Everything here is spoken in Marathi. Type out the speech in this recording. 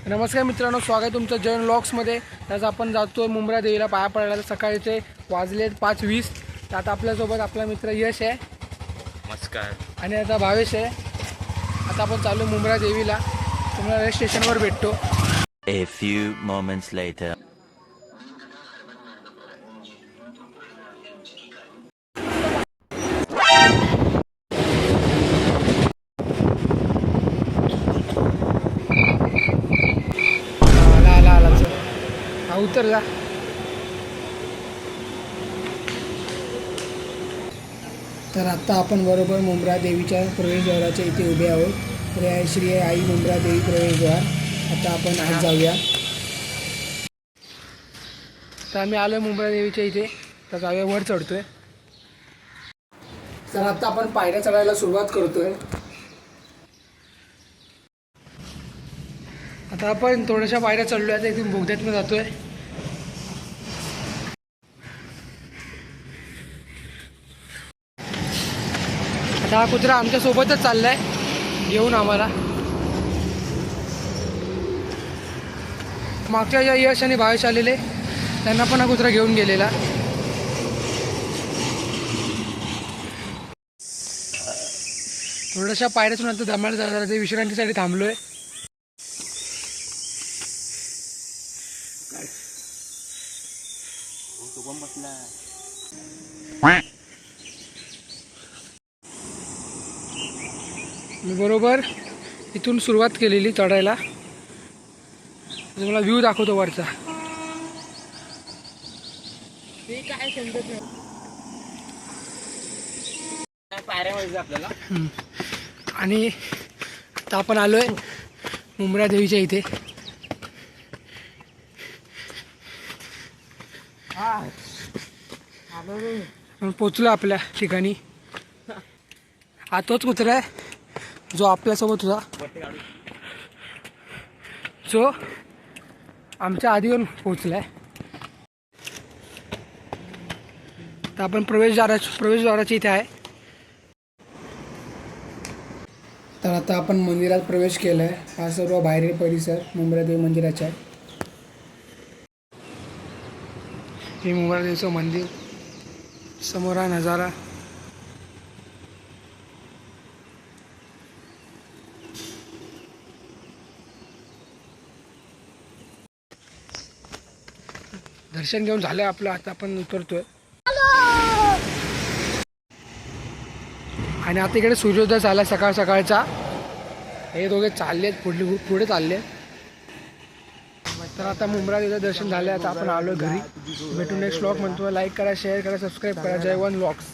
नमस्कार मित्रांनो, स्वागत आहे तुमचं जैन व्लॉग्समध्ये. आज आपण जातोय मुंब्रा देवीला पाया पडायला. सकाळचे वाजले 5:20. तर आता आपल्यासोबत आपला मित्र यश आहे. नमस्कार. आणि आता भावेश आहे. आता आपण चालू मुंब्रा देवीला. तुम्हाला रेल्वे स्टेशनवर भेटतो. A few moments later. आला चल, हा उतर जा. तर आता आपण बरोबर मुंब्रा देवीच्या प्रवेशद्वाराच्या इथे उभे आहोत. तर हे श्री आई मुंब्रा देवी प्रवेशद्वार. आता आपण आज जाऊया. तर आम्ही आलो मुंब्रा देवीच्या इथे. तर जाऊया, वर चढतोय. तर आता आपण पायऱ्या चढायला सुरुवात करतोय. आता आपण थोड्याशा पायऱ्या चढलो आहे. इथून बोगद्यातनं जातोय. आता हा कुत्रा आमच्या सोबतच चाललाय घेऊन आम्हाला. मागच्या ज्या यश आणि भावेश आलेले त्यांना पण हा कुत्रा घेऊन गेलेला. थोड्याशा पायऱ्यातून आता दमायला जाणार विश्रांतीसाठी थांबलोय. मी बरोबर इथून सुरुवात केलेली चढायला. तुम्हाला व्ह्यू दाखवतो वरचा. काय समजत नाही पायऱ्यामध्ये आपल्याला. आणि आता आपण आलोय मुंब्रा देवीच्या इथे. आपण पोचलो आपल्या ठिकाणी. हा तोच कुत्रा आहे जो आपल्यासोबत होता, जो आमच्या आधी येऊन पोचलाय. तर आपण प्रवेशद्वाराच्या इथे आहे. तर आता आपण मंदिरात प्रवेश केला आहे. हा सर्व बाहेरील परिसर मुंब्रा देवी मंदिराचा आहे. हे मुंब्रा देवीचं मंदिर. समोर हा नजारा. दर्शन घेऊन झालं आपलं. आता आपण उतरतोय. आणि आता इकडे सूर्योदय झाला सकाळ सकाळचा. हे दोघे चाललेत पुढे चालले. तर आता मुंब्रा देवीचं दर्शन झालं. आता आपण आलो घरी. भेटून नेक्स्ट व्लॉग म्हणतो. लाईक करा, शेअर करा, सबस्क्राईब करा. जय वन व्लॉग्स.